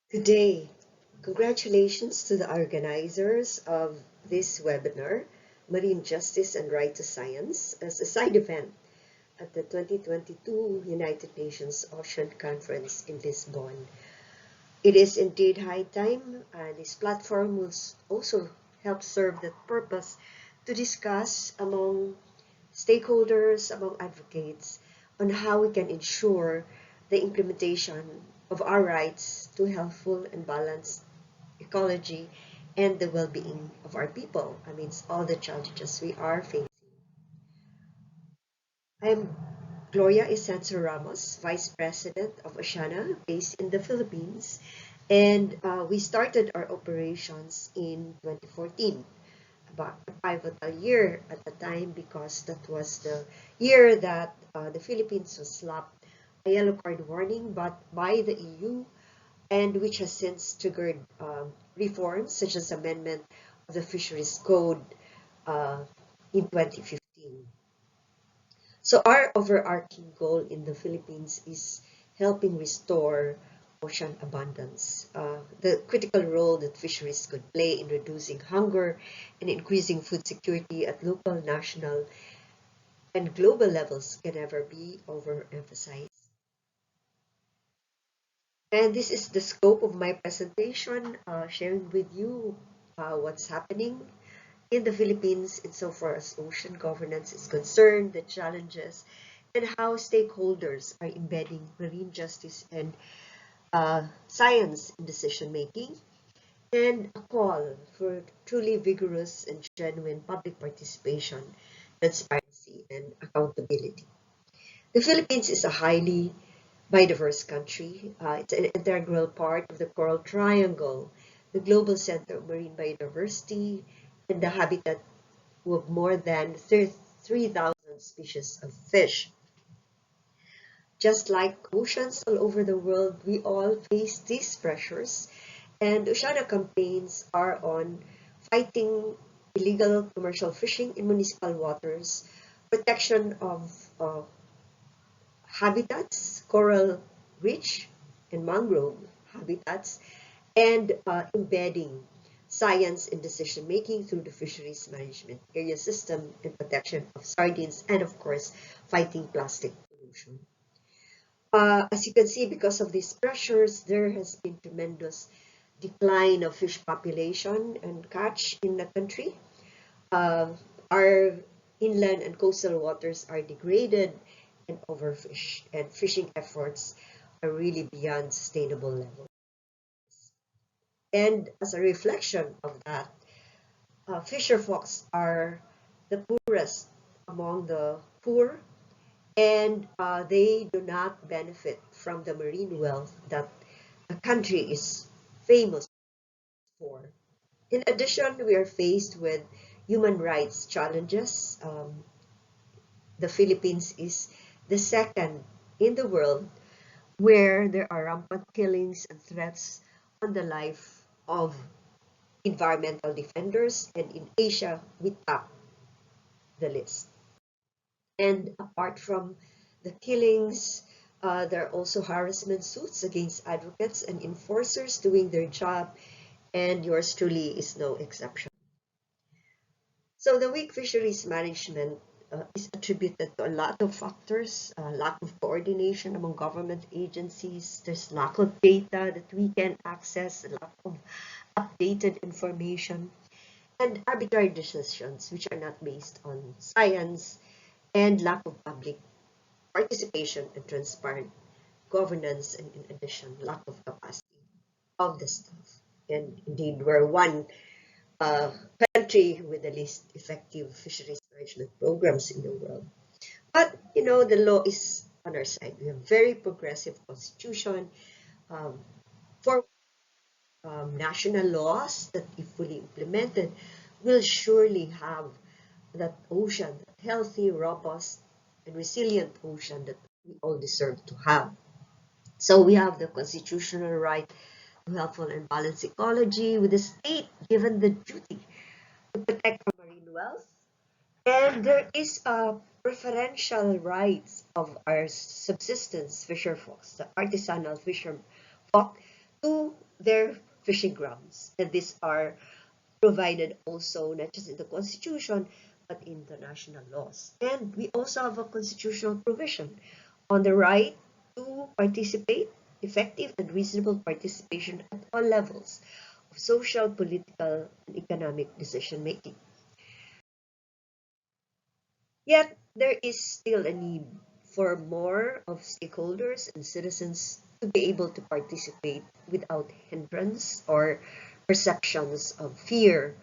Good day. Congratulations to the organizers of this webinar, Marine Justice and Right to Science, as a side event at the 2022 United Nations Ocean Conference in Lisbon. It is indeed high time, and this platform will also help serve that purpose to discuss among stakeholders, among advocates, on how we can ensure the implementation of our rights to healthful and balanced ecology and the well-being of our people amidst all the challenges we are facing. I am Gloria Estenzo Ramos, Vice President of Oceana, based in the Philippines, and we started our operations in 2014, about a pivotal year at the time because that was the year that the Philippines was slapped a yellow card warning but by the EU, and which has since triggered reforms such as amendment of the Fisheries Code uh, in 2015. So our overarching goal in the Philippines is helping restore ocean abundance. The critical role that fisheries could play in reducing hunger and increasing food security at local, national, and global levels can never be overemphasized. And this is the scope of my presentation, sharing with you what's happening in the Philippines insofar as ocean governance is concerned, the challenges, and how stakeholders are embedding marine justice and science in decision making, and a call for truly vigorous and genuine public participation, transparency, and accountability. The Philippines is a highly biodiverse country. It's an integral part of the Coral Triangle, the global center of marine biodiversity, and the habitat of more than 3,000 species of fish. Just like oceans all over the world, we all face these pressures, and Oceana campaigns are on fighting illegal commercial fishing in municipal waters, protection of habitats, coral reef and mangrove habitats, and embedding science in decision making through the fisheries management area system and protection of sardines, and of course, fighting plastic pollution. As you can see, because of these pressures, there has been tremendous decline of fish population and catch in the country. Our inland and coastal waters are degraded and overfished, and fishing efforts are really beyond sustainable levels. And as a reflection of that, fisher folks are the poorest among the poor, and they do not benefit from the marine wealth that the country is famous for. In addition, we are faced with human rights challenges. The Philippines is the second in the world where there are rampant killings and threats on the life of environmental defenders, and in Asia, we top the list. And apart from the killings, there are also harassment suits against advocates and enforcers doing their job, and yours truly is no exception. So the weak fisheries management is attributed to a lot of factors, lack of coordination among government agencies, there's lack of data that we can access, lack of updated information, and arbitrary decisions which are not based on science, and lack of public participation and transparent governance, and in addition, lack of capacity of the staff. And indeed, we're one uh, country with the least effective fisheries management programs in the world. But you know, the law is on our side. We have very progressive constitution um, for national laws that, if fully implemented, will surely have that ocean, that healthy, robust, and resilient ocean that we all deserve to have. So we have the constitutional right to healthful and balanced ecology, with the state given the duty to protect our marine wealth. And there is a preferential rights of our subsistence fisher folks, the artisanal fisher folk, to their fishing grounds. And these are provided also not just in the Constitution, but in the national laws. And we also have a constitutional provision on the right to participate, effective and reasonable participation at all levels of social, political, and economic decision making. Yet, there is still a need for more of stakeholders and citizens to be able to participate without hindrance or perceptions of fear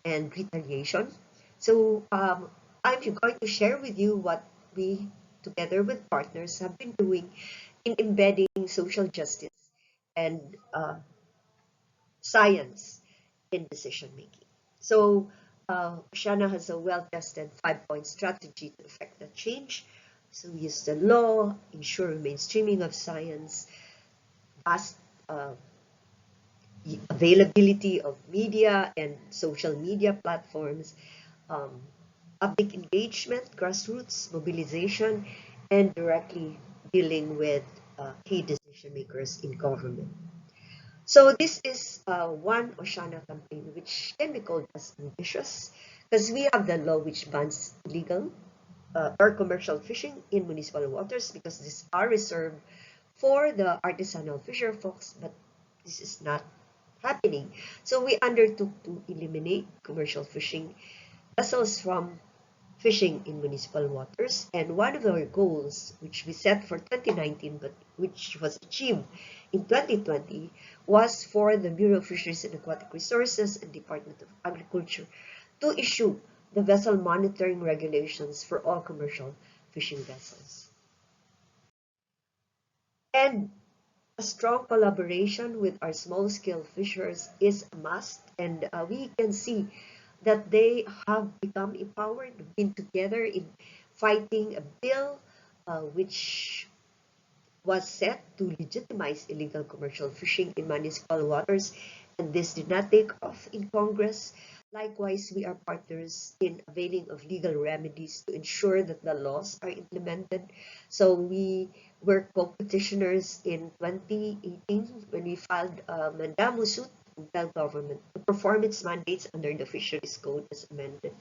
and retaliation. So I'm going to share with you what we, together with partners, have been doing in embedding social justice and science in decision making. So Oceana has a well-tested 5-point strategy to effect that change. So we use the law, ensure mainstreaming of science, vast availability of media and social media platforms, um, public engagement, grassroots mobilization, and directly dealing with key decision makers in government. So this is one Oceana campaign which can be called as ambitious because we have the law which bans illegal or commercial fishing in municipal waters because these are reserved for the artisanal fisher folks, but this is not happening. So we undertook to eliminate commercial fishing vessels from fishing in municipal waters. And one of our goals, which we set for 2019, but which was achieved in 2020, was for the Bureau of Fisheries and Aquatic Resources and Department of Agriculture to issue the vessel monitoring regulations for all commercial fishing vessels. And a strong collaboration with our small-scale fishers is a must, and we can see that they have become empowered, been together in fighting a bill which was set to legitimize illegal commercial fishing in municipal waters, and this did not take off in Congress. Likewise, we are partners in availing of legal remedies to ensure that the laws are implemented. So we were co-petitioners in 2018 when we filed a mandamus suit to tell government to perform its mandates under the Fisheries Code as amended.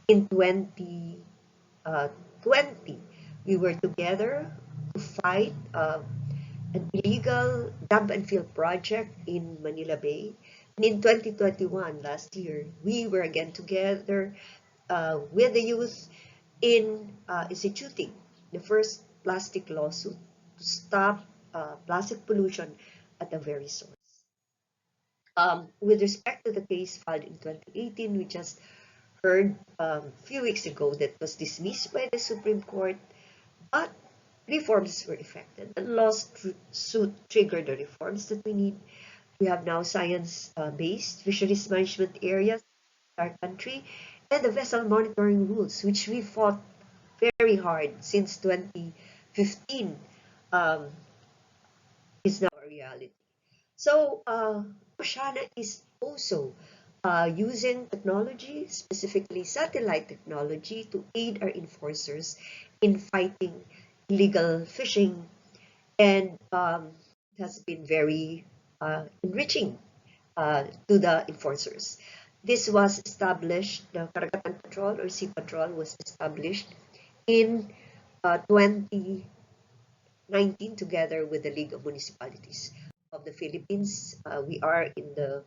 In 2020, we were together to fight an illegal dump and fill project in Manila Bay. And in 2021, last year, we were again together with the youth in instituting the first plastic lawsuit to stop plastic pollution at the very source. With respect to the case filed in 2018, we just heard a few weeks ago that was dismissed by the Supreme Court, but reforms were effected. The lawsuit triggered the reforms that we need. We have now science-based fisheries management areas in our country and the vessel monitoring rules, which we fought very hard since 2015, um, is now a reality. So Oceana is also using technology, specifically satellite technology, to aid our enforcers in fighting illegal fishing, and it has been very enriching to the enforcers. This was established, the Karagatan Patrol or Sea Patrol was established in 2019 together with the League of Municipalities of the Philippines. We are in the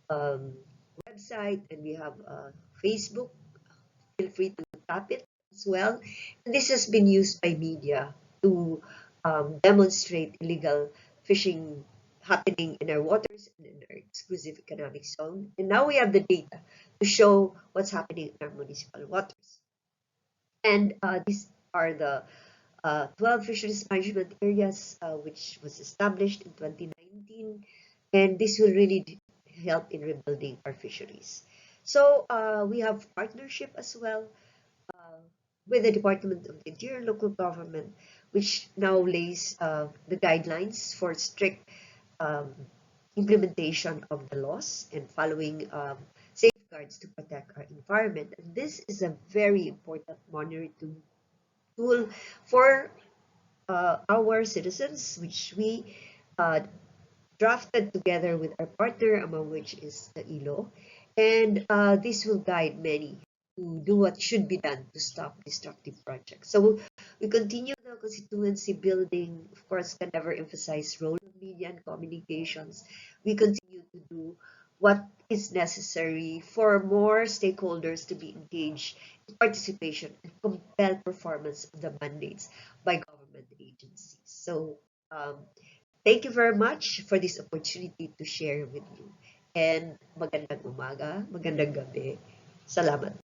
um, website and we have Facebook. Feel free to tap it as well. And this has been used by media to demonstrate illegal fishing happening in our waters and in our exclusive economic zone. And now we have the data to show what's happening in our municipal waters. And these are the 12 fisheries management areas which was established in 2019, and this will really help in rebuilding our fisheries. So we have partnership as well with the Department of the Interior and Local Government, which now lays the guidelines for strict um, implementation of the laws and following safeguards to protect our environment. And this is a very important monitoring tool for our citizens, which we uh, drafted together with our partner, among which is the ELAW, and this will guide many to do what should be done to stop destructive projects. So we continue the constituency building. Of course, can never emphasize role of media and communications. We continue to do what is necessary for more stakeholders to be engaged in participation and compel performance of the mandates by government agencies. So thank you very much for this opportunity to share with you. And magandang umaga, magandang gabi. Salamat.